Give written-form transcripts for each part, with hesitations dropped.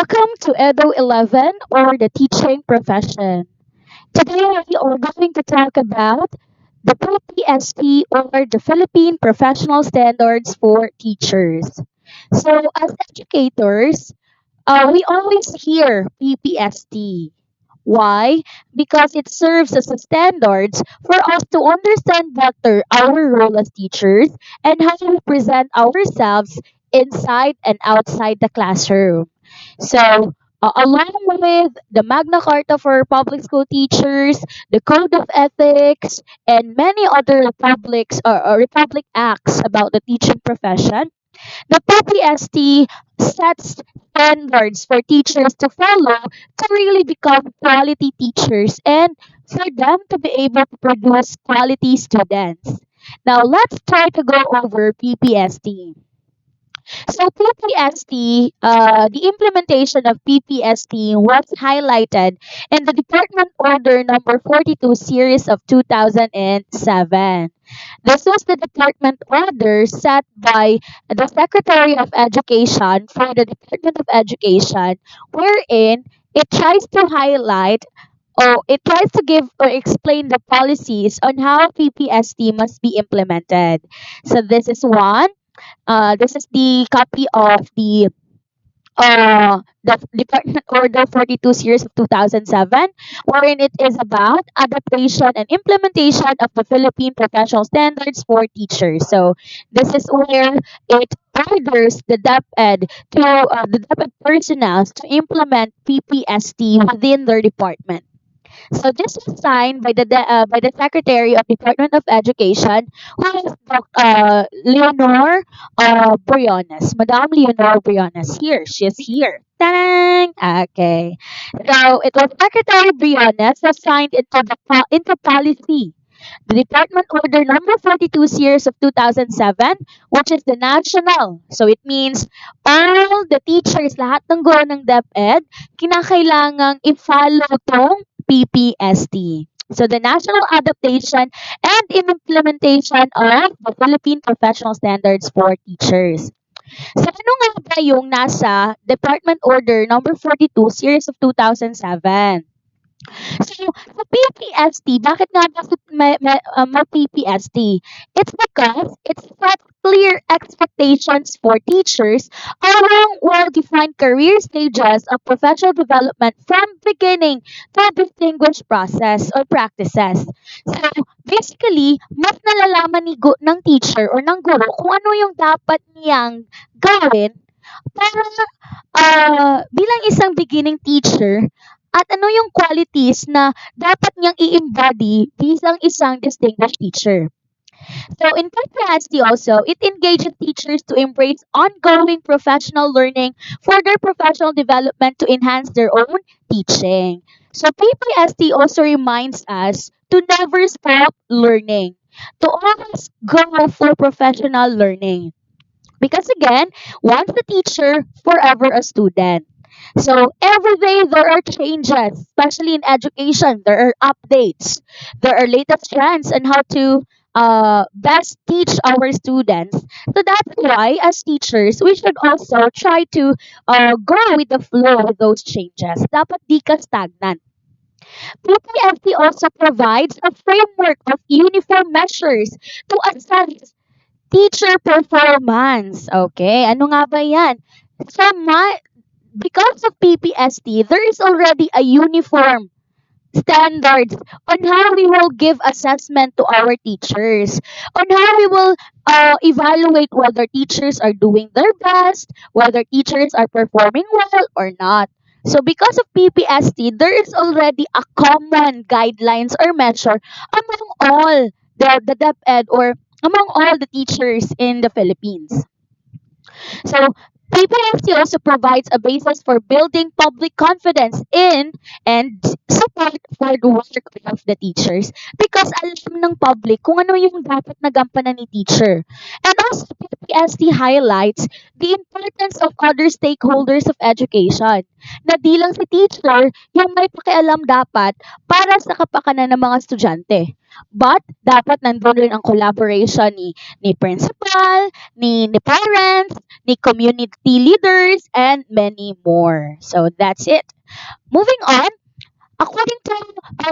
Welcome to Edo 11 or the teaching profession. Today we are going to talk about the PPST or the Philippine Professional Standards for Teachers. So as educators, we always hear PPST. Why? Because it serves as a standards for us to understand better our role as teachers and how we present ourselves inside and outside the classroom. So, along with the Magna Carta for public school teachers, the Code of Ethics, and many other republic acts about the teaching profession, the PPST sets standards for teachers to follow to really become quality teachers and for them to be able to produce quality students. Now, let's try to go over PPST. So PPST, the implementation of PPST was highlighted in the Department Order number 42 series of 2007. This was the department order set by the Secretary of Education for the Department of Education, wherein it tries to highlight or it tries to give or explain the policies on how PPST must be implemented. So this is one. This is the copy of the Department Order 42 series of 2007, wherein it is about adaptation and implementation of the Philippine Professional Standards for Teachers. So this is where it orders the DepEd to the DepEd personnel to implement PPST within their department. So this was signed by by the Secretary of Department of Education, who is Leonor Briones. Madam Leonor Briones here. She's here. Ta-dang! Okay. So it was Secretary Briones who signed into policy the Department Order number 42 series of 2007, which is the national. So it means all the teachers, lahat ng guro ng DepEd, kinakailangang i-follow tong PPST. So the national adaptation and implementation of the Philippine Professional Standards for Teachers. So ano nga ba yung nasa Department Order number 42 series of 2007? So, sa PPST, bakit nga ba may PPST? It's because it sets clear expectations for teachers along well-defined career stages of professional development from beginning to distinguished process or practices. So, basically, mas nalalaman ng teacher or ng guro kung ano yung dapat niyang gawin para bilang isang beginning teacher at ano yung qualities na dapat niyang i-embody bilang isang distinguished teacher. So in PPST also, it engages teachers to embrace ongoing professional learning for their professional development to enhance their own teaching. So PPST also reminds us to never stop learning, to always go for professional learning. Because again, once a teacher, forever a student. So every day there are changes, especially in education. There are updates. There are latest trends on how to best teach our students. So that's why, as teachers, we should also try to go with the flow with those changes. Dapat di ka stagnant. PPFT also provides a framework of uniform measures to assess teacher performance. Okay, ano nga ba yan? So, because of PPST, there is already a uniform standards on how we will give assessment to our teachers, on how we will evaluate whether teachers are doing their best, whether teachers are performing well or not. So because of PPST, there is already a common guidelines or measure among all the DepEd or among all the teachers in the Philippines. So PPST also provides a basis for building public confidence in and support for the work of the teachers because alam ng public kung ano yung dapat na gampanan ni teacher. And also, PPST highlights the importance of other stakeholders of education, na di lang si teacher yung may pakialam dapat para sa kapakanan ng mga estudyante. But dapat nandun rin ang collaboration ni principal, ni parents, ni community leaders, and many more. So that's it. Moving on, according to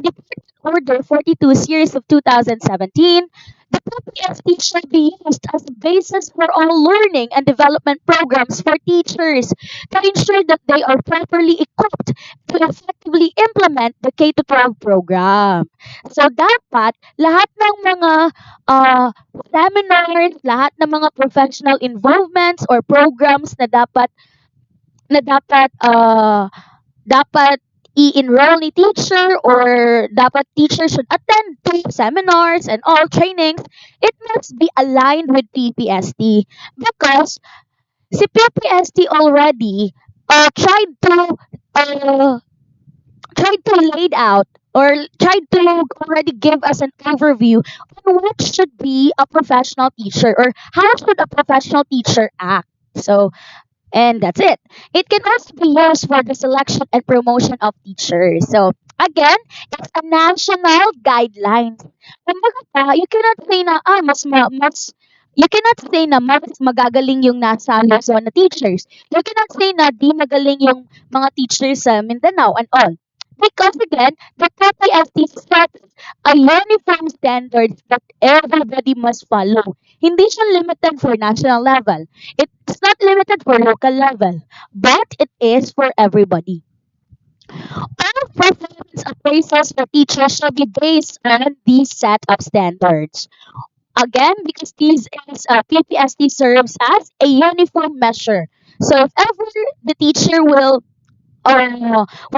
Department Order 42 Series of 2017, the PPST should be used as a basis for all learning and development programs for teachers to ensure that they are properly equipped to effectively implement the K-12 program. So dapat lahat ng mga seminars, lahat ng mga professional involvements or programs na dapat i-enroll ni teacher or dapat teacher should attend to seminars and all trainings, it must be aligned with PPST because si PPST already uh, tried to laid out or tried to already give us an overview on what should be a professional teacher or how should a professional teacher act. So and that's it. It can also be used for the selection and promotion of teachers. So, again, it's a national guidelines. Kumbaga pa, you cannot say na, you cannot say na mas magagaling yung nasa Luzon na teachers. You cannot say na di magaling yung mga teachers sa Mindanao and all. Because again, the PPST sets a uniform standard that everybody must follow. Hindi siya limited for national level. It's not limited for local level, but it is for everybody. All performance appraisals for teachers should be based on these set of standards. Again, because this is PPST serves as a uniform measure. So if ever the teacher will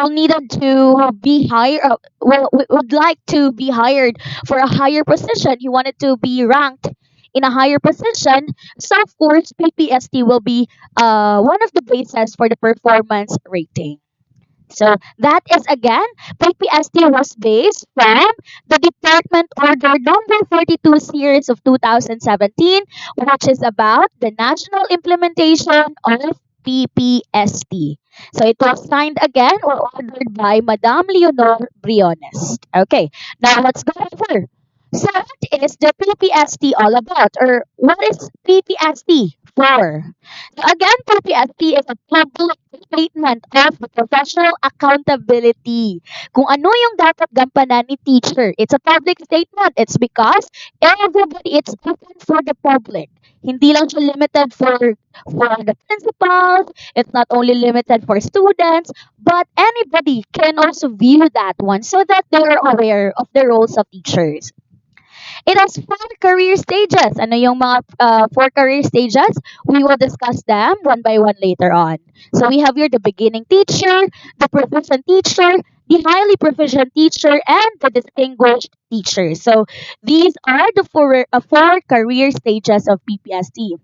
needed to be hired would like to be hired for a higher position, he wanted to be ranked in a higher position, so of course PPST will be one of the bases for the performance rating. So that is again, PPST was based from the Department Order number 42 series of 2017, which is about the national implementation of PPST. So it was signed again or ordered by Madame Leonor Briones. Okay, now let's go over. So what is the PPST all about, or what is PPST for? So again, PPST is a public statement of the professional accountability. Kung ano yung dapat gampanan ni teacher. It's a public statement. It's because everybody, it's open for the public. Hindi lang siya limited for the principals. It's not only limited for students, but anybody can also view that one so that they are aware of the roles of teachers. It has four career stages. Ano yung mga four career stages? We will discuss them one by one later on. So we have here the beginning teacher, the proficient teacher, the highly proficient teacher, and the distinguished teacher. So these are the four career stages of PPST.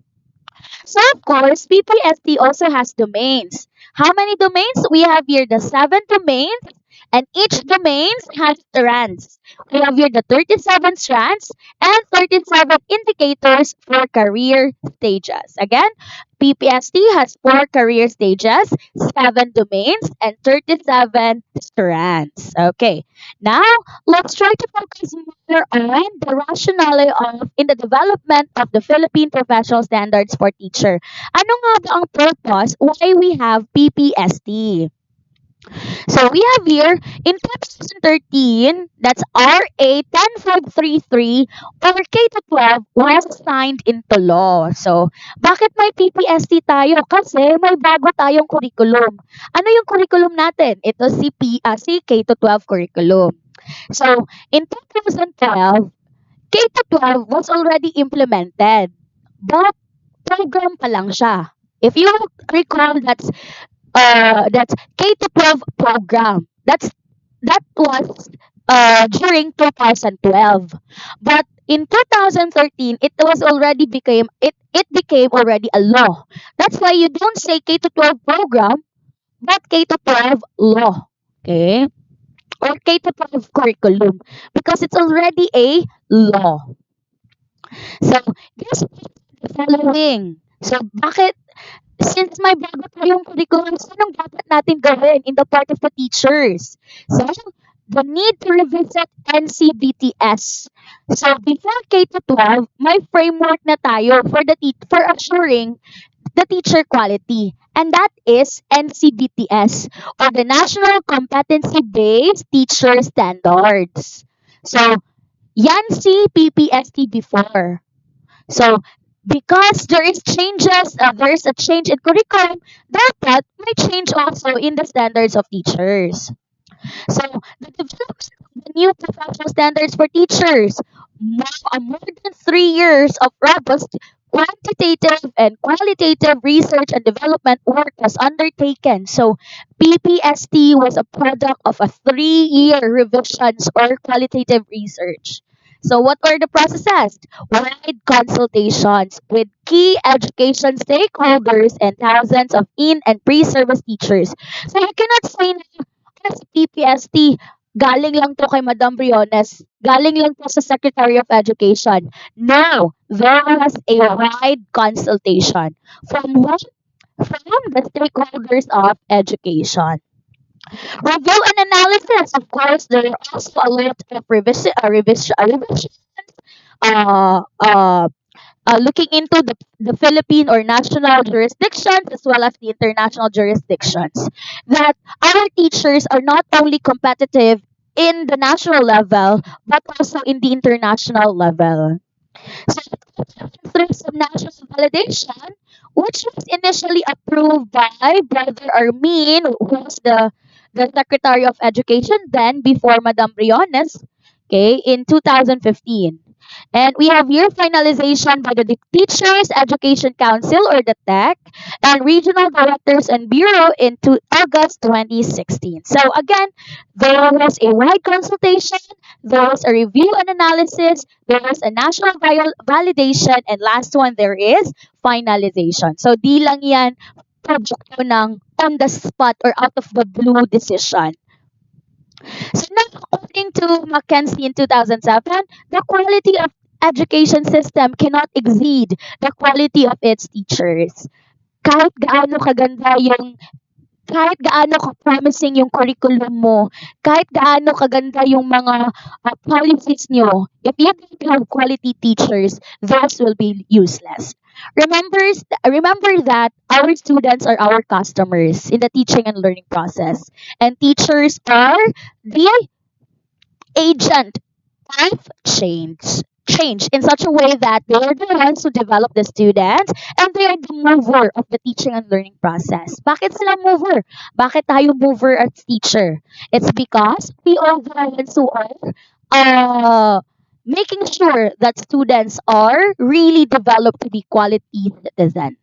So of course, PPST also has domains. How many domains? We have here the 7 domains, and each domain has strands. We have here the 37 strands and 37 indicators for career stages. Again, PPST has 4 career stages, 7 domains, and 37 strands. Okay, now let's try to focus more on the rationale of in the development of the Philippine Professional Standards for Teacher. Ano nga ba ang purpose why we have PPST? So we have here in 2013, that's RA 10533 or K-12 was signed into law. So, bakit may PPST tayo? Kasi may bago tayong curriculum. Ano yung curriculum natin? Ito si K-12 curriculum. So, in 2012, K-12 was already implemented. But program pa lang siya. If you recall, that's K to 12 program. That was during 2012. But in 2013, it became already a law. That's why you don't say K to 12 program, but K to 12 law. Okay? Or K to 12 curriculum because it's already a law. So, guess what the following. So, bakit, since may bago tayong curriculum, so anong dapat natin gawin in the part of the teachers? So, the need to revisit NCBTS. So, before K to 12, may framework na tayo for for assuring the teacher quality. And that is NCBTS, or the National Competency Based Teacher Standards. So, yan si PPST before. So, because there is a change in curriculum, dapat may change also in the standards of teachers. So, the development of the new professional standards for teachers, more than 3 years of robust quantitative and qualitative research and development work was undertaken. So, PPST was a product of a 3-year revisions or qualitative research. So, what were the processes? Wide consultations with key education stakeholders and thousands of in and pre-service teachers. So, you cannot say sa PPST, galing lang to kay Madam Briones, galing lang to sa Secretary of Education. No, there was a wide consultation from what? From the stakeholders of education. Review and analysis, of course, there are also a lot of revisions, uh, uh, looking into the Philippine or national jurisdictions as well as the international jurisdictions. That our teachers are not only competitive in the national level, but also in the international level. So through some national validation, which was initially approved by Brother Armin, who was the Secretary of Education then before Madam Briones, okay, in 2015. And we have year finalization by the Teachers Education Council or the TEC and regional directors and bureau in August 2016. So again, there was a wide consultation, there was a review and analysis, there was a national validation, and last one there is finalization. So di lang yan project ng on the spot or out of the blue decision. So now, according to McKinsey in 2007, the quality of education system cannot exceed the quality of its teachers. Kahit gaano kaganda yung kahit gaano ka-promising yung curriculum mo, kahit gaano kaganda yung mga policies nyo, if you don't have quality teachers, those will be useless. Remember that our students are our customers in the teaching and learning process. And teachers are the agent of change in such a way that they are the ones who develop the students and they are the mover of the teaching and learning process. Bakit sila mover? Bakit tayo mover as teacher? It's because we are the ones who are making sure that students are really developed to be quality citizens.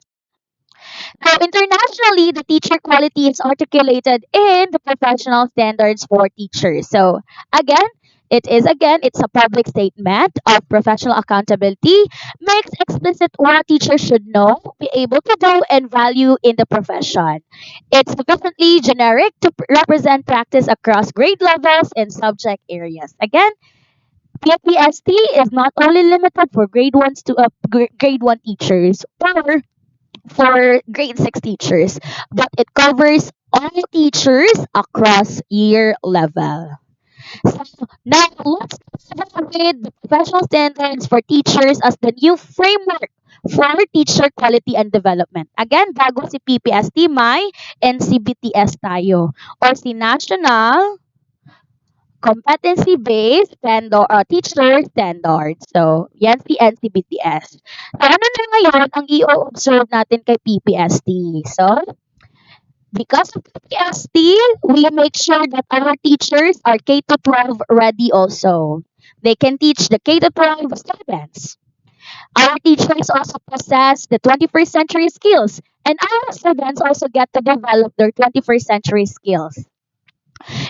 Now, internationally, the teacher quality is articulated in the professional standards for teachers. So, again, it's a public statement of professional accountability, makes explicit what teachers should know, be able to do, and value in the profession. It's sufficiently generic to represent practice across grade levels and subject areas. Again, PPST is not only limited for grade 1 teachers or for grade 6 teachers, but it covers all teachers across year level. So now let's evaluate the professional standards for teachers as the new framework for teacher quality and development. Again, bago si PPST, may NCBTS tayo or si National Competency-Based Teacher Standards. So, yan si NCBTS. So, ano na ngayon ang i-observe natin kay PPST? So, because of PPST, we make sure that our teachers are K to 12 ready also. They can teach the K to 12 students. Our teachers also possess the 21st century skills, and our students also get to develop their 21st century skills.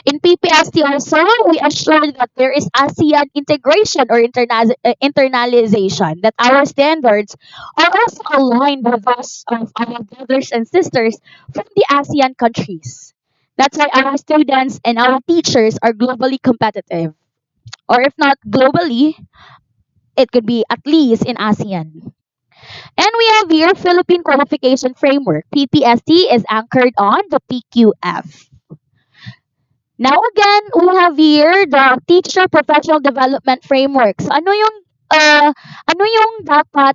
In PPST also, we assure that there is Asean Integration or internalization, that our standards are also aligned with those of our brothers and sisters from the ASEAN countries. That's why our students and our teachers are globally competitive. Or if not globally, it could be at least in ASEAN. And we have here Philippine Qualification Framework. PPST is anchored on the PQF. Now again, we have here the Teacher Professional Development Framework. So uh, ano yung dapat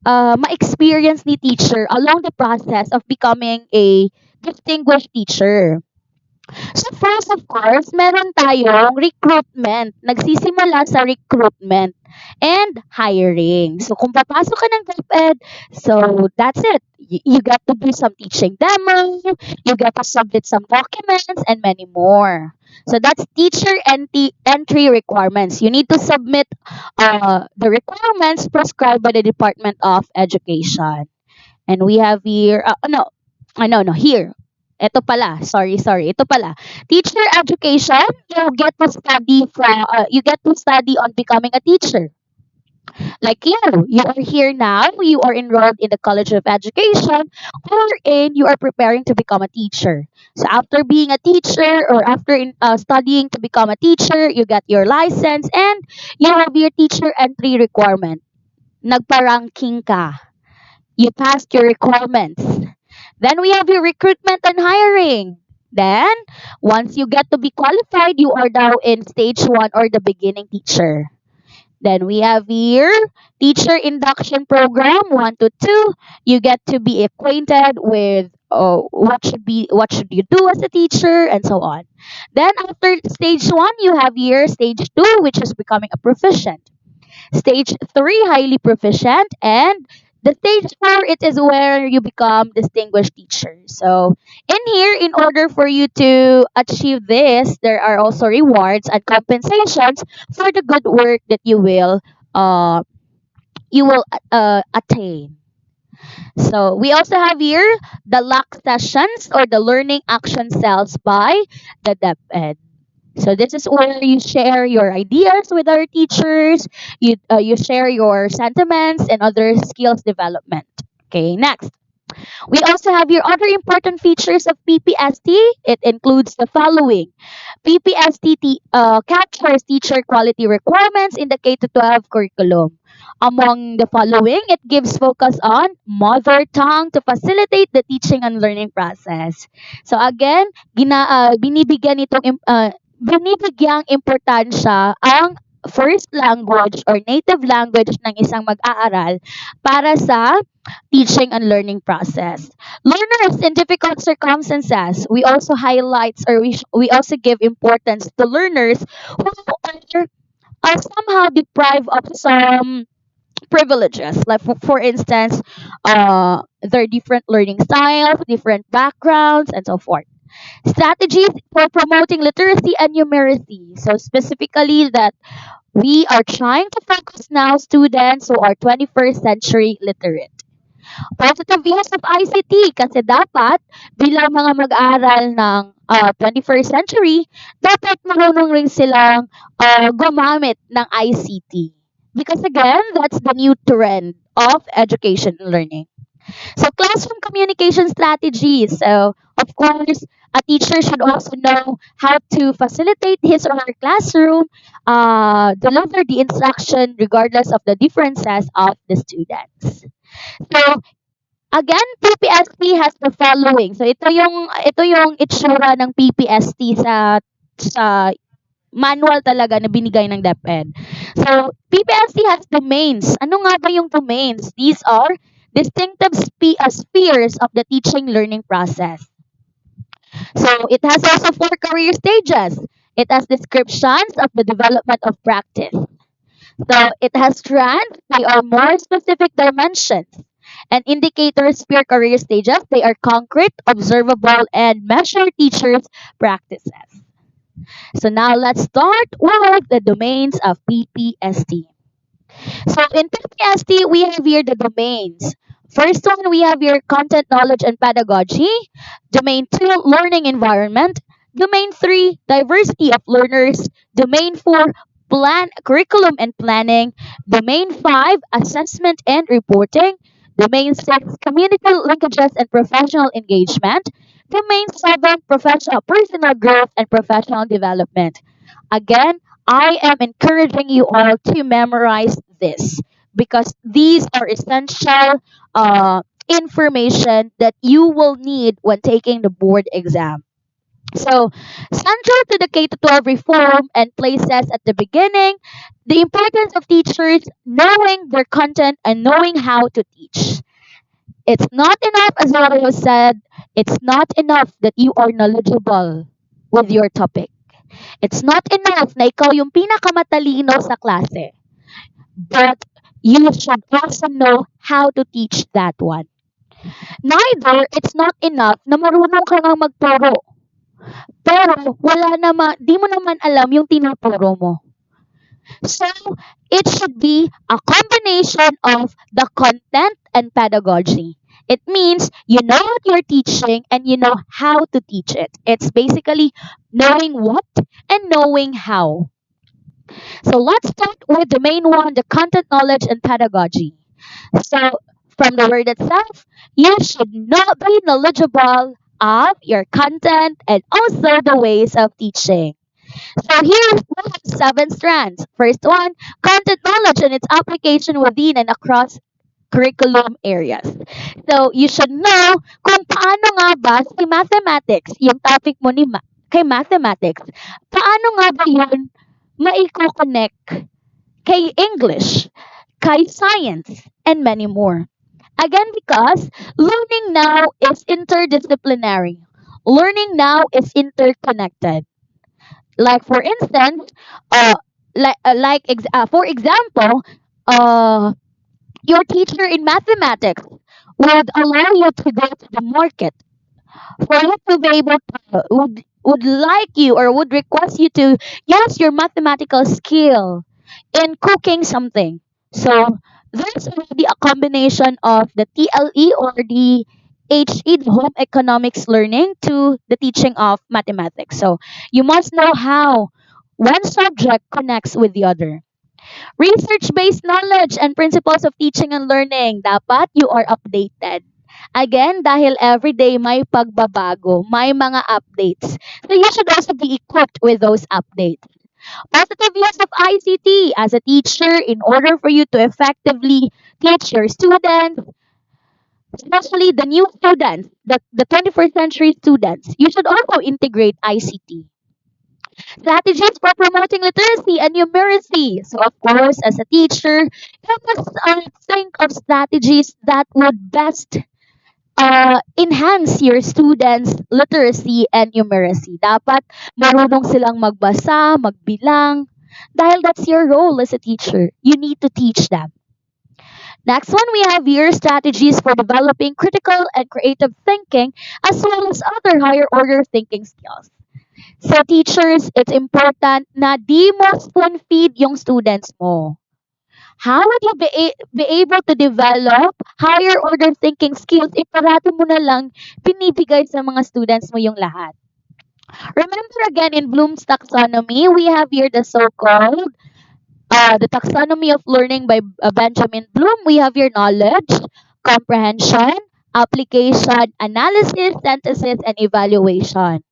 ma-experience ni teacher along the process of becoming a distinguished teacher? So first, of course, meron tayong recruitment. Nagsisimula sa recruitment and hiring. So kung papasok ka ng DepEd, so that's it. You got to do some teaching demo, you got to submit some documents, and many more. So that's teacher entry requirements. You need to submit the requirements prescribed by the Department of Education. And we have here, no, here. Ito pala, sorry. Ito pala. Teacher education, you get to study on becoming a teacher. Like you are here now, you are enrolled in the College of Education, wherein you are preparing to become a teacher. So after being a teacher or after studying to become a teacher, you get your license and you have your teacher entry requirement. Nagpa-ranking ka. You passed your requirements. Then we have your recruitment and hiring. Then, once you get to be qualified, you are now in stage one or the beginning teacher. Then we have here teacher induction program 1 to 2. You get to be acquainted with what should you do as a teacher and so on. Then after stage 1, you have here stage 2, which is becoming a proficient. Stage 3, highly proficient. And the stage 4, it is where you become distinguished teacher. So, in here, in order for you to achieve this, there are also rewards and compensations for the good work that uh, you will attain. So, we also have here the LAC sessions or the learning action cells by the DepEd. So this is where you share your ideas with our teachers. You share your sentiments and other skills development. Okay, next. We also have your other important features of PPST. It includes the following. PPST captures teacher quality requirements in the K-12 curriculum. Among the following, it gives focus on mother tongue to facilitate the teaching and learning process. So again, binibigyang importansya ang first language or native language ng isang mag-aaral para sa teaching and learning process. Learners in difficult circumstances, we also highlights or we also give importance to learners who are somehow deprived of some privileges. Like for instance, their different learning styles, different backgrounds, and so forth. Strategies for promoting literacy and numeracy. So specifically that we are trying to focus now students who are 21st century literate. Positive use of ICT kasi dapat bilang mga mag-aaral ng 21st century, dapat marunong rin silang gumamit ng ICT. Because again, that's the new trend of education and learning. So classroom communication strategies. So of course, a teacher should also know how to facilitate his or her classroom, deliver the instruction regardless of the differences of the students. So again, PPST has the following. So ito yung itsura ng PPST sa manual talaga na binigay ng DepEd. So, PPST has domains. Ano nga ba yung domains? These are distinctive spheres of the teaching learning process. So, it has also 4 career stages. It has descriptions of the development of practice. So, it has strands. They are more specific dimensions. And indicators per career stages, they are concrete, observable, and measure teachers' practices. So now let's start with the domains of PPST. So in PPST, we have here the domains. First one, we have your content, knowledge, and pedagogy. Domain 2, learning environment. Domain 3, diversity of learners. Domain 4, curriculum and planning. Domain 5, assessment and reporting. Domain 6, community linkages and professional engagement. Domain 7, personal growth and professional development. Again, I am encouraging you all to memorize this because these are essential information that you will need when taking the board exam. So, central to the K to 12 reform and places at the beginning, the importance of teachers knowing their content and knowing how to teach. It's not enough, as Mario said, it's not enough that you are knowledgeable with your topic. It's not enough na ikaw yung pinakamatalino sa klase. But you should also know how to teach that one. Neither, it's not enough na marunong ka nga magturo. Pero wala naman, di mo naman alam yung tinuturo mo. So, it should be a combination of the content and pedagogy. It means you know what you're teaching and you know how to teach it. It's basically knowing what and knowing how. So let's start with the main one, the content knowledge and pedagogy. So from the word itself, you should not be knowledgeable of your content and also the ways of teaching. So here we have 7 strands. First one, content knowledge and its application within and across curriculum areas. So you should know kung paano nga ba si mathematics, yung topic mo kay mathematics, paano nga ba yun maiko-connect kay English, kay science, and many more. Again, because learning now is interdisciplinary. Learning now is interconnected. Like for instance, for example, uh, your teacher in mathematics would allow you to go to the market for you to be able to would like you or would request you to use your mathematical skill in cooking something. So there's already a combination of the TLE or the HE, the home economics learning, to the teaching of mathematics. So you must know how one subject connects with the other. Research-based knowledge and principles of teaching and learning. Dapat you are updated. Again, dahil everyday may pagbabago, may mga updates. So you should also be equipped with those updates. Positive use of ICT as a teacher in order for you to effectively teach your students, especially the new students, the 21st century students. You should also integrate ICT. Strategies for promoting literacy and numeracy. So, of course, as a teacher, you must think of strategies that would best enhance your students' literacy and numeracy. Dapat marunong silang magbasa, magbilang, dahil that's your role as a teacher. You need to teach them. Next one, we have here strategies for developing critical and creative thinking as well as other higher order thinking skills. So teachers, it's important na di mo spoon feed yung students mo. How would you be able to develop higher order thinking skills if parati mo na lang pinibigay sa mga students mo yung lahat? Remember again in Bloom's taxonomy, we have here the so-called the taxonomy of learning by Benjamin Bloom. We have your knowledge, comprehension, application, analysis, synthesis, and evaluation.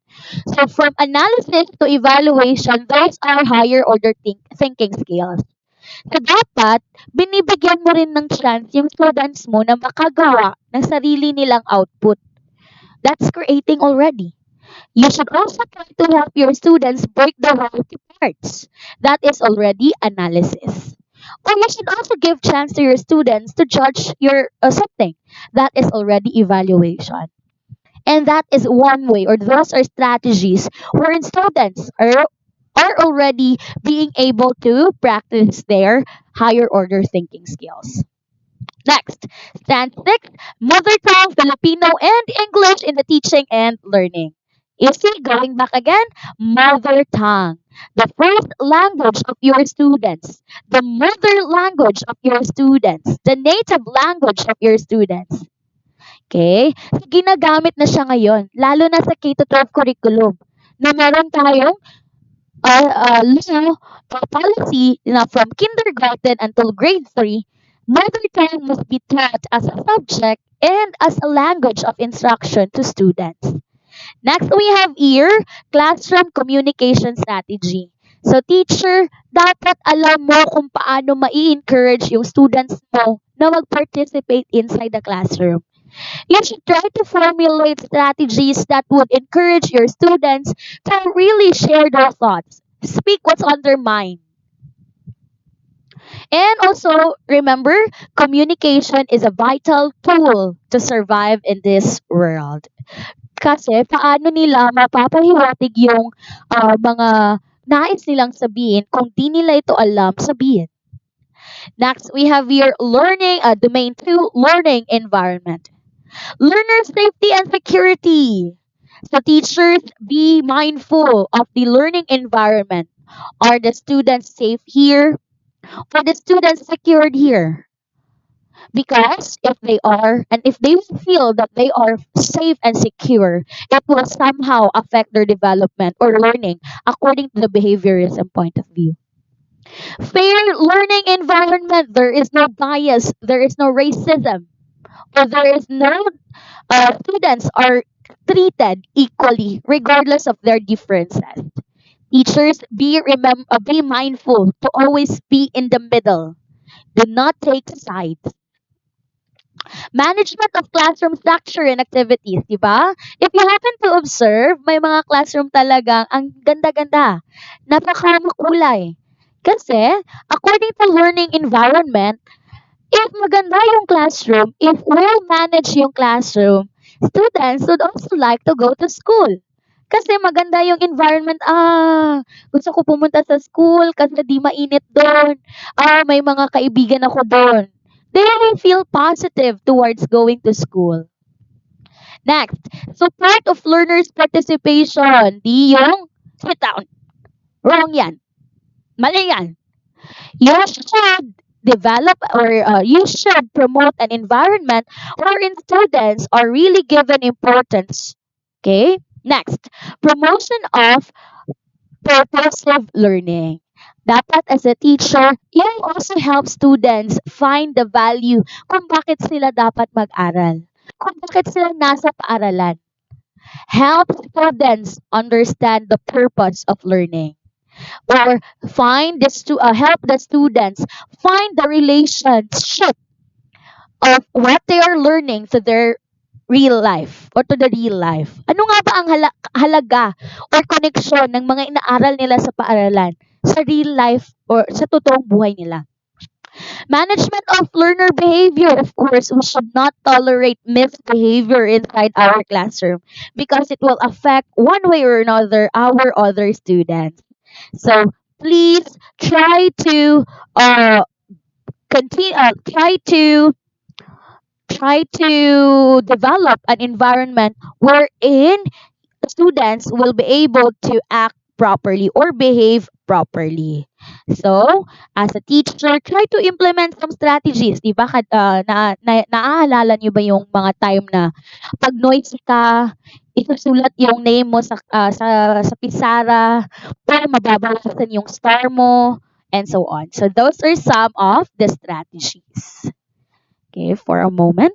So from analysis to evaluation, those are higher order thinking skills. So dapat, binibigyan mo rin ng chance yung students mo na makagawa ng sarili nilang output. That's creating already. You should also try to help your students break the role into parts. That is already analysis. Or you should also give chance to your students to judge your something. That is already evaluation. And that is one way, or those are strategies wherein students are already being able to practice their higher order thinking skills. Next, stand 6, mother tongue, Filipino, and English in the teaching and learning. You see, going back again, mother tongue, the first language of your students, the mother language of your students, the native language of your students. Okay? So, ginagamit na siya ngayon, lalo na sa K-12 curriculum, na meron tayong law policy na from kindergarten until grade 3, mother tongue must be taught as a subject and as a language of instruction to students. Next, we have here classroom communication strategy. So teacher, dapat alam mo kung paano mai-encourage yung students mo na mag-participate inside the classroom. You should try to formulate strategies that would encourage your students to really share their thoughts. Speak what's on their mind. And also, remember, communication is a vital tool to survive in this world. Kasi paano nila mapapahiwatig yung mga nais nilang sabihin kung di nila ito alam sabihin. Next, we have here domain 2, learning environment. Learner safety and security. So teachers, be mindful of the learning environment. Are the students safe here? Are the students secured here? Because if they are, and if they feel that they are safe and secure, it will somehow affect their development or learning according to the behaviorism point of view. Fair learning environment, there is no bias, there is no racism, or there is no students are treated equally regardless of their differences. Teachers, be mindful to always be in the middle. Do not take sides. Management of classroom structure and activities, di ba? If you happen to observe, may mga classroom talagang ang ganda-ganda. Napakamakulay. Kasi, according to learning environment, if maganda yung classroom, if well managed yung classroom, students would also like to go to school. Kasi maganda yung environment. Gusto ko pumunta sa school kasi di mainit doon. May mga kaibigan ako doon. They will feel positive towards going to school. Next, so part of learners' participation, di yung sit down. Wrong yan. Mali yan. You should develop or you should promote an environment wherein students are really given importance. Okay? Next, promotion of purposive learning. Dapat as a teacher, you also help students find the value kung bakit sila dapat mag-aral. Kung bakit sila nasa paaralan. Help students understand the purpose of learning. Or help the students find the relationship of what they are learning to their real life or to the real life. Ano nga ba ang halaga or connection ng mga inaaral nila sa paaralan sa real life or sa totoong buhay nila? Management of learner behavior. Of course, we should not tolerate misbehavior inside our classroom because it will affect one way or another our other students. So please uh, continue, try to develop an environment wherein students will be able to act properly or behave properly. So, as a teacher, try to implement some strategies. Di ba? Naaalala niyo ba yung mga time na pag noisy ka, isusulat yung name mo sa pisara, or mababawasan yung star mo, and so on. So, those are some of the strategies. Okay, for a moment.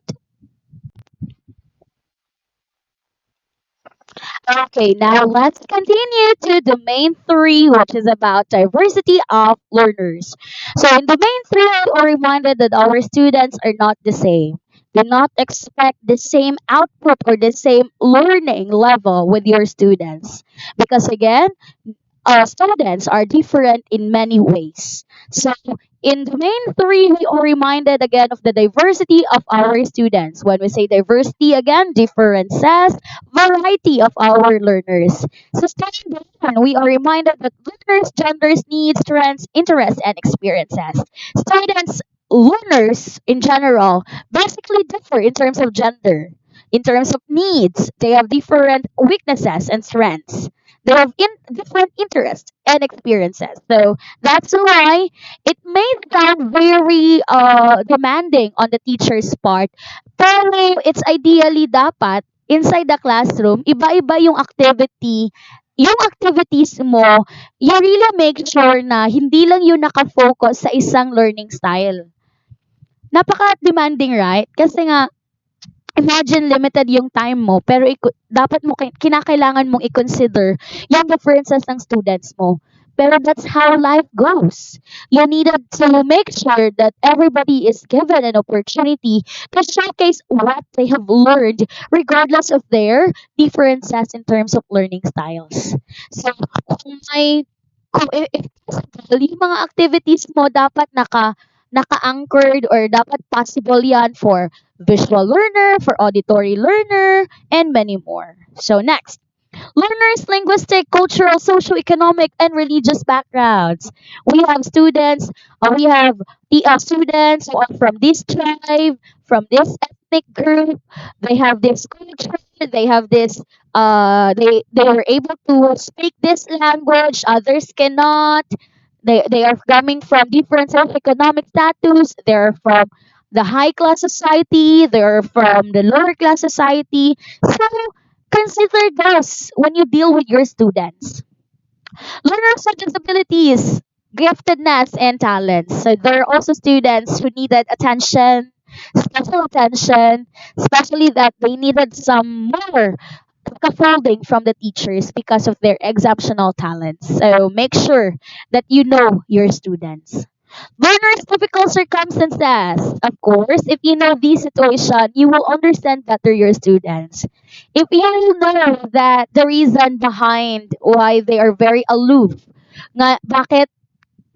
Okay, now let's continue to domain 3, which is about diversity of learners. So in domain 3, we are reminded that our students are not the same. Do not expect the same output or the same learning level with your students. Because again, students are different in many ways. So, in domain 3, we are reminded again of the diversity of our students. When we say diversity, again, differences, variety of our learners. So, starting down, we are reminded that learners, genders, needs, strengths, interests, and experiences. Students, learners in general, basically differ in terms of gender. In terms of needs, they have different weaknesses and strengths. They have different interests and experiences. So that's why it may sound very demanding on the teacher's part. Pero it's ideally dapat inside the classroom, iba-iba yung activities mo, you really make sure na hindi lang yung nakafocus sa isang learning style. Napaka-demanding, right? Kasi nga, imagine limited yung time mo pero dapat mo kinakailangan mong i-consider yung differences ng students mo. Pero that's how life goes. You needed to make sure that everybody is given an opportunity to showcase what they have learned, regardless of their differences in terms of learning styles. So, kung may, kung if possible, yung mga activities mo dapat naka-anchored or dapat possible yan for visual learner, for auditory learner, and many more. So next, learners' linguistic, cultural, socioeconomic, and religious backgrounds. We have students, we have the students who are from this tribe, from this ethnic group. They have this culture. They have this. They are able to speak this language. Others cannot. They are coming from different socioeconomic status. They're from the high class society. They're from the lower class society. So consider this when you deal with your students. Learners with disabilities, giftedness, and talents. So there are also students who needed attention, special attention, especially that they needed some more scaffolding from the teachers because of their exceptional talents. So make sure that you know your students. Learners' difficult circumstances. Of course, if you know the situation, you will understand better your students. If you know that the reason behind why they are very aloof, nga bakit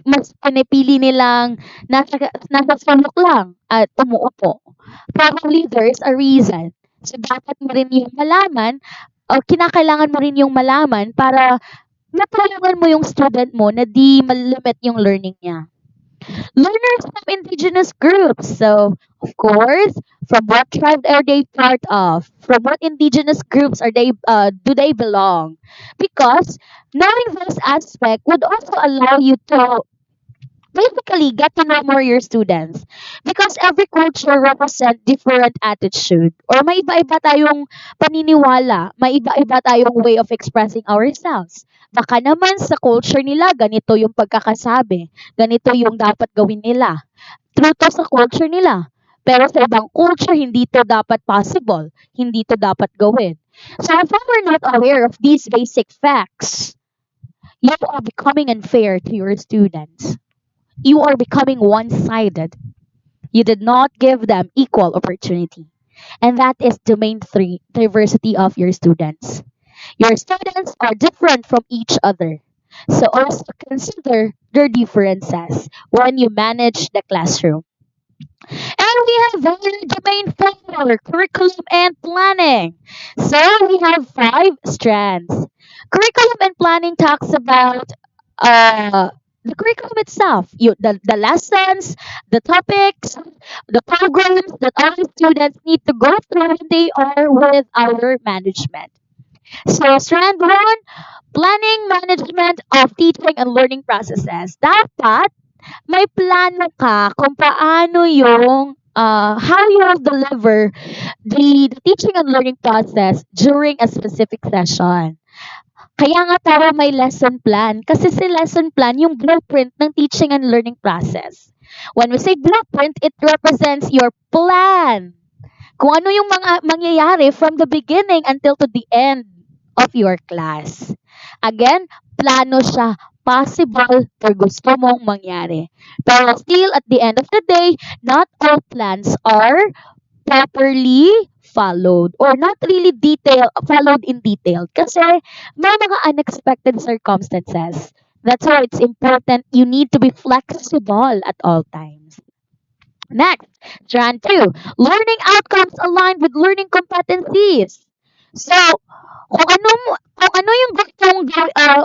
mas pinipili nilang nasa sulok lang at umuupo. Probably there's a reason. So dapat mo rin yung malaman o kinakailangan mo rin yung malaman para matulungan mo yung student mo na di malimit yung learning niya. Learners from indigenous groups. So, of course, from what tribe are they part of? From what indigenous groups are they do they belong? Because knowing those aspects would also allow you to basically get to know more your students, because every culture represent different attitude or may iba-iba tayong paniniwala, may iba-iba tayong way of expressing ourselves. Baka naman sa culture nila ganito yung pagkakasabi, ganito yung dapat gawin nila, true to sa culture nila, pero sa ibang culture hindi to dapat possible, hindi to dapat gawin. So if you are not aware of these basic facts, you are becoming unfair to your students. You are becoming one sided. You did not give them equal opportunity. And that is domain three, diversity of your students. Your students are different from each other. So also consider their differences when you manage the classroom. And we have our domain four, curriculum and planning. So we have five strands. Curriculum and planning talks about the curriculum itself, the lessons, the topics, the programs that all the students need to go through when they are with our management. So strand one, planning management of teaching and learning processes. Dapat may plano ka kung paano yung how you will deliver the teaching and learning process during a specific session. Kaya nga tawag may lesson plan. Kasi si lesson plan, yung blueprint ng teaching and learning process. When we say blueprint, it represents your plan. Kung ano yung mga mangyayari from the beginning until to the end of your class. Again, plano siya, possible or gusto mong mangyari. Pero still, at the end of the day, not all plans are properly followed or not really followed in detail kasi may mga unexpected circumstances. That's why it's important you need to be flexible at all times. Next, strand 2, learning outcomes aligned with learning competencies. So, kung ano yung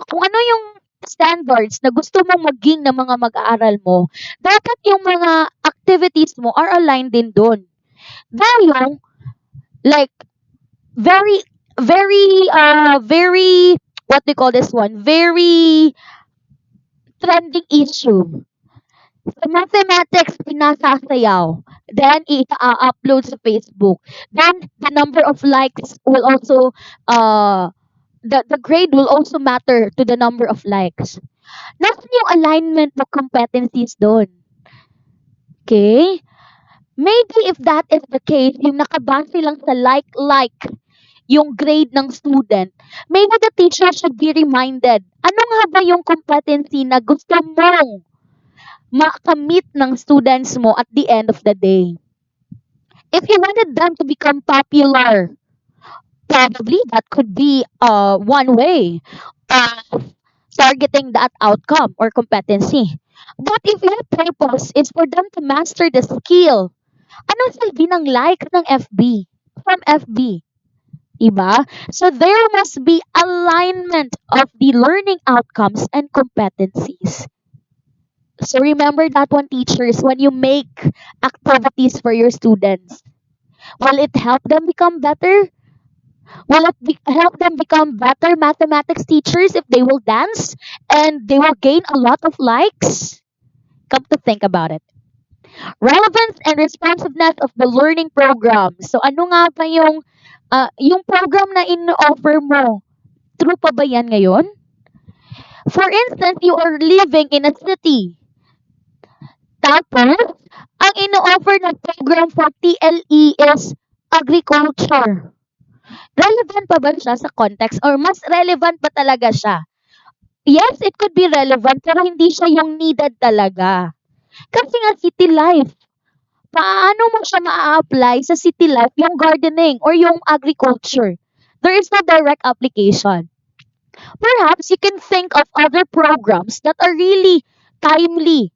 kung ano yung standards na gusto mong maging ng mga mag-aaral mo, dapat yung mga activities mo are aligned din doon. Dahil like very very what do you call this one? Very trending issue. Sa mathematics, pinasasayaw. Then, i-upload sa Facebook. Then, the number of likes will also, the grade will also matter to the number of likes. Nasaan yung alignment ng competencies doon? Okay? Maybe if that is the case, yung nakabase lang sa like, yung grade ng student, maybe the teacher should be reminded, ano nga ba yung competency na gusto mong makamit ng students mo at the end of the day? If you wanted them to become popular, probably that could be one way of targeting that outcome or competency. But if your purpose is for them to master the skill, anong silbi ng like ng FB? From FB. Iba? So there must be alignment of the learning outcomes and competencies. So remember that one, teachers, when you make activities for your students, will it help them become better? Will it help them become better mathematics teachers if they will dance and they will gain a lot of likes? Come to think about it. Relevance and responsiveness of the learning program. So ano nga ba yung program na in-offer mo? True pa ba yan ngayon? For instance, you are living in a city. Tapos, ang ino-offer na program for TLE is agriculture. Relevant pa ba siya sa context or mas relevant pa talaga siya? Yes, it could be relevant pero hindi siya yung needed talaga. Kasi nga city life, paano mo siya maa-apply sa city life yung gardening or yung agriculture? There is no direct application. Perhaps you can think of other programs that are really timely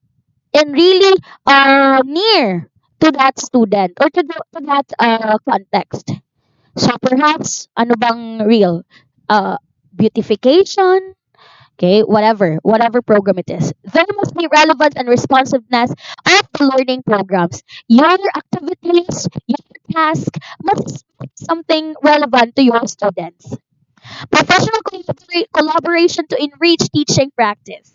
and really near to that student or to that context. So perhaps ano bang real? Beautification, okay, whatever program it is. There must be relevance and responsiveness of the learning programs. Your activities, your task must be something relevant to your students. Professional collaboration to enrich teaching practice.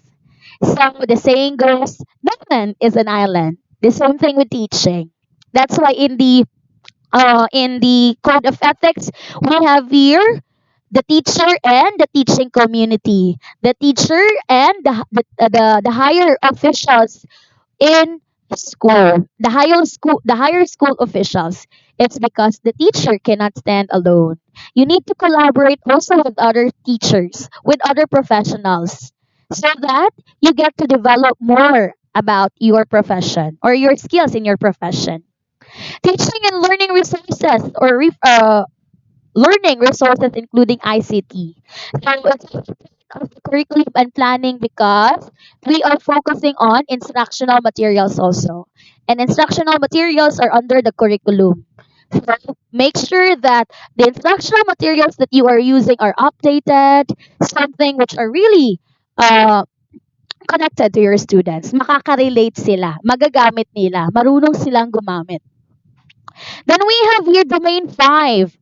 So the saying goes, no man is an island. The same thing with teaching. That's why in the code of ethics, we have here the teacher and the teaching community, the teacher and the higher officials in school, the higher school officials. It's because the teacher cannot stand alone. You need to collaborate also with other teachers, with other professionals, so that you get to develop more about your profession or your skills in your profession. Teaching and learning resources or learning resources including ICT. So it's of the curriculum and planning because we are focusing on instructional materials also. And instructional materials are under the curriculum. So make sure that the instructional materials that you are using are updated, something which are really connected to your students. Makaka-relate sila, magagamit nila, marunong silang gumamit. Then we have here domain 5,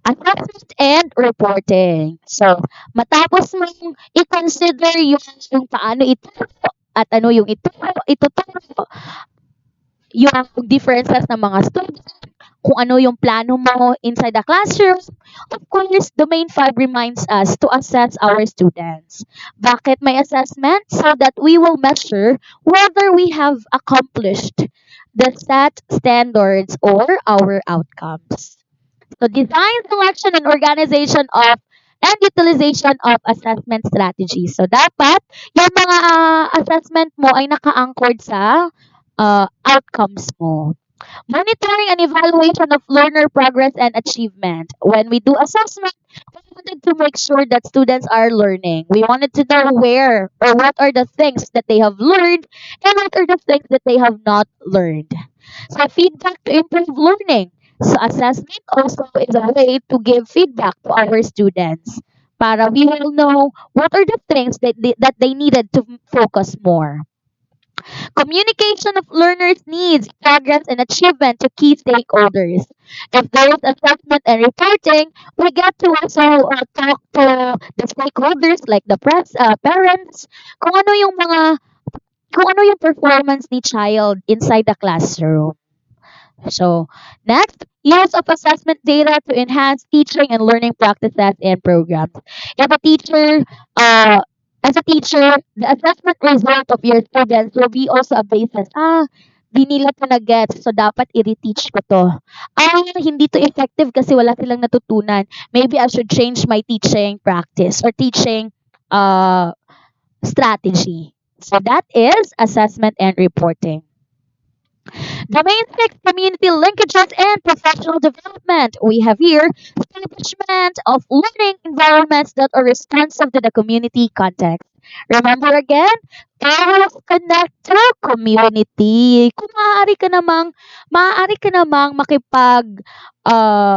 assessment and reporting. So, matapos mong i-consider yung paano ito at ano yung ituturo, yung differences ng mga students, kung ano yung plano mo inside the classroom, of course, Domain 5 reminds us to assess our students. Bakit may assessment? So that we will measure whether we have accomplished the set standards or our outcomes. So design, selection, and organization of and utilization of assessment strategies. So dapat yung mga assessment mo ay naka-anchored sa outcomes mo. Monitoring and evaluation of learner progress and achievement. When we do assessment, we wanted to make sure that students are learning. We wanted to know where or what are the things that they have learned and what are the things that they have not learned. So feedback to improve learning. So assessment also is a way to give feedback to our students para we will know what are the things that they needed to focus more. Communication of learners' needs, progress, and achievement to key stakeholders. If there is assessment and reporting, we get to also talk to the stakeholders like the parents, kung ano yung performance ni child inside the classroom. So, next, use of assessment data to enhance teaching and learning practices and programs. If a teacher, as a teacher, the assessment result of your students will be also a basis. Di nila 'to na-gets, so dapat i-re-teach ko 'to. Hindi 'to effective kasi wala silang natutunan. Maybe I should change my teaching practice or teaching uh, strategy. So that is assessment and reporting. Domain 6, community linkages and professional development. We have here establishment of learning environments that are responsive to the community context. Remember again, always connect to community. Kung maaari ka namang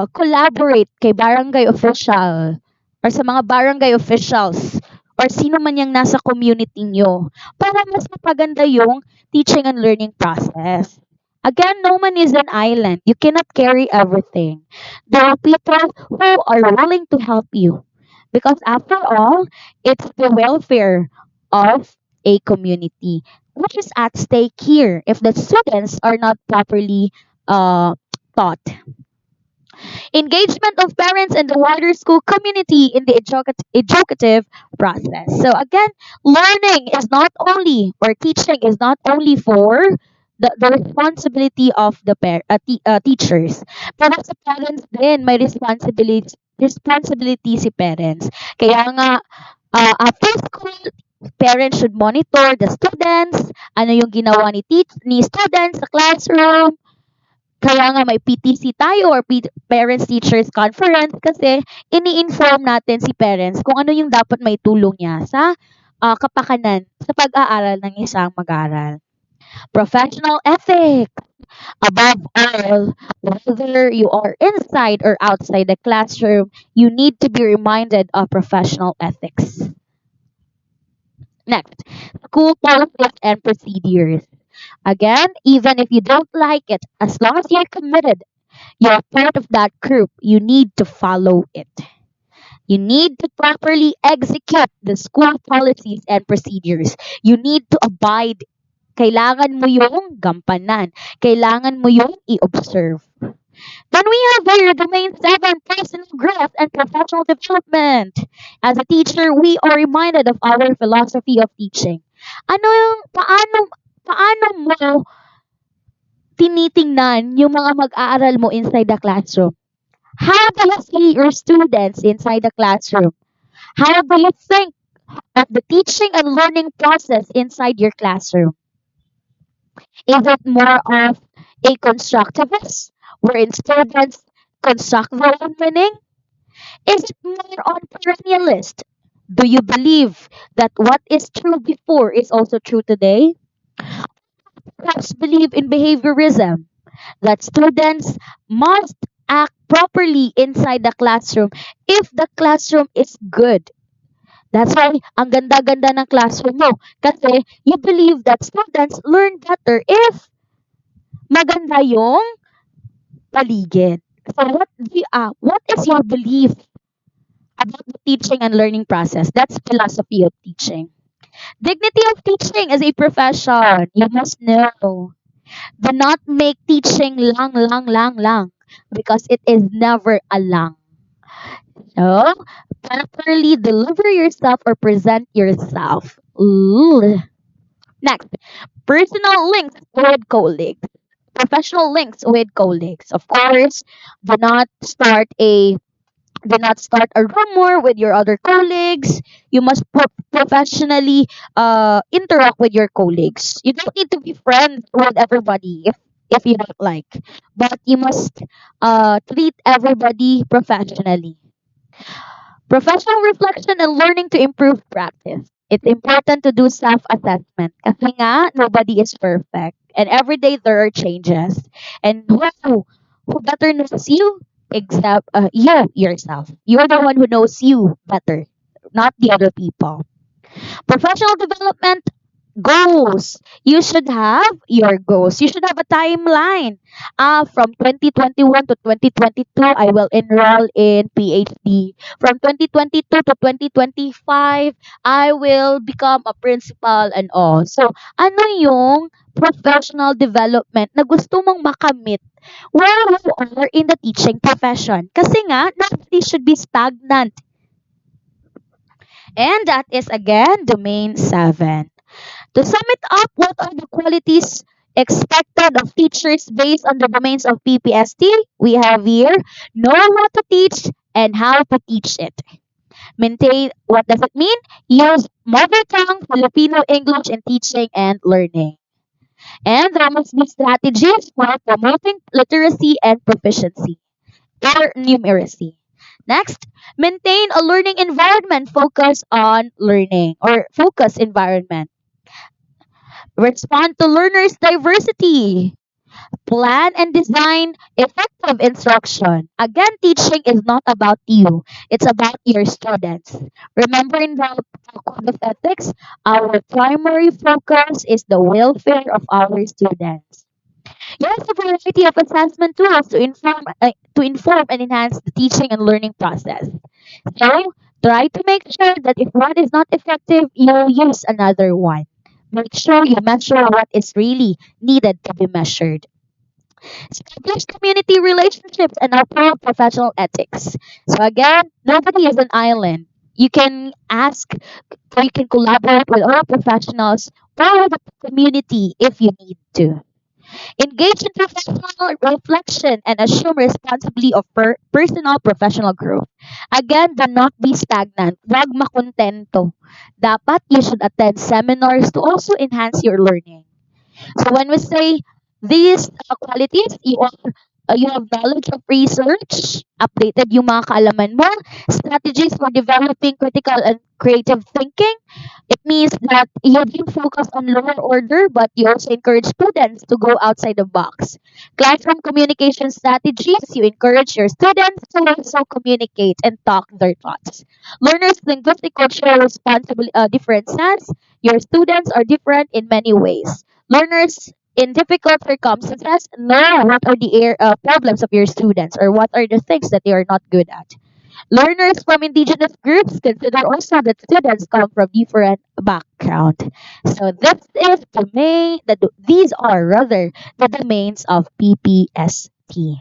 collaborate kay barangay official or sa mga barangay officials or sino man yung nasa community nyo para mas mapaganda yung teaching and learning process. Again, no man is an island. You cannot carry everything. There are people who are willing to help you. Because after all, it's the welfare of a community, which is at stake here if the students are not properly taught. Engagement of parents and the wider school community in the educative process. So again, learning is not only or teaching is not only for the responsibility of the teachers. Pero sa parents din, may responsibility si parents. Kaya nga, after school, parents should monitor the students, ano yung ginawa ni students sa classroom, kaya nga may PTC tayo or Parents Teachers Conference kasi ini-inform natin si parents kung ano yung dapat may tulong niya sa kapakanan sa pag-aaral ng isang mag-aaral. Professional ethics. Above all, whether you are inside or outside the classroom, you need to be reminded of professional ethics. Next, school policies and procedures. Again, even if you don't like it, as long as you're committed, you're part of that group, you need to follow it. You need to properly execute the school policies and procedures. You need to abide. Kailangan mo yung gampanan. Kailangan mo yung i-observe. Then we have here domain 7, personal growth and professional development. As a teacher, we are reminded of our philosophy of teaching. Paano mo tinitingnan yung mga mag-aaral mo inside the classroom? How do you see your students inside the classroom? How do you think of the teaching and learning process inside your classroom? Is it more of a constructivist, wherein students construct their own meaning? Is it more on personalist? Do you believe that what is true before is also true today? Perhaps believe in behaviorism, that students must act properly inside the classroom if the classroom is good. That's why ang ganda-ganda ng classroom mo. Kasi you believe that students learn better if maganda yung paligid. So what is your belief about the teaching and learning process? That's philosophy of teaching. Dignity of teaching as a profession. You must know. Do not make teaching lang, because it is never a lang. So, properly deliver yourself or present yourself. Ooh. Next, personal links with colleagues. Professional links with colleagues. Of course, do not start a rumor with your other colleagues. You must professionally interact with your colleagues. You don't need to be friends with everybody if you don't like, but you must treat everybody professionally. Professional reflection and learning to improve practice. It's important to do self-assessment kasi nga nobody is perfect and every day there are changes. And who better knows you except you yourself. You're the one who knows you better, not the other people. Professional development goals. You should have your goals. You should have a timeline. From 2021 to 2022, I will enroll in PhD. From 2022 to 2025, I will become a principal and all. So, ano yung professional development na gusto mong makamit while you are in the teaching profession? Kasi nga, nobody should be stagnant. And that is again domain 7. To sum it up, what are the qualities Expected of teachers based on the domains of PPST, we have here know what to teach and how to teach it. Maintain, what does it mean? Use mother tongue Filipino English in teaching and learning. And there must be strategies for promoting literacy and proficiency or numeracy. Next, maintain a learning environment focused on learning or focus environment. Respond to learners' diversity. Plan and design effective instruction. Again, teaching is not about you, it's about your students. Remember in the code of ethics, our primary focus is the welfare of our students. Use a variety of assessment tools to inform and enhance the teaching and learning process. So, try to make sure that if one is not effective, you use another one. Make sure you measure what is really needed to be measured. Establish community relationships and uphold professional ethics. So again, nobody is an island. You can ask, or you can collaborate with other professionals or the community if you need to. Engage in professional reflection and assume responsibility of personal professional growth. Again, do not be stagnant. Huwag makontento. Dapat you should attend seminars to also enhance your learning. So when we say these qualities, you have knowledge of research, updated yung mga kaalaman mo, strategies for developing critical and creative thinking. It means that you didn't focus on lower order, but you also encourage students to go outside the box. Classroom communication strategies, you encourage your students to also communicate and talk their thoughts. Learners' linguistic cultural differences, your students are different in many ways. Learners in difficult circumstances know what are the problems of your students or what are the things that they are not good at. Learners from indigenous groups consider also that students come from different background. So this is these are rather the domains of PPST.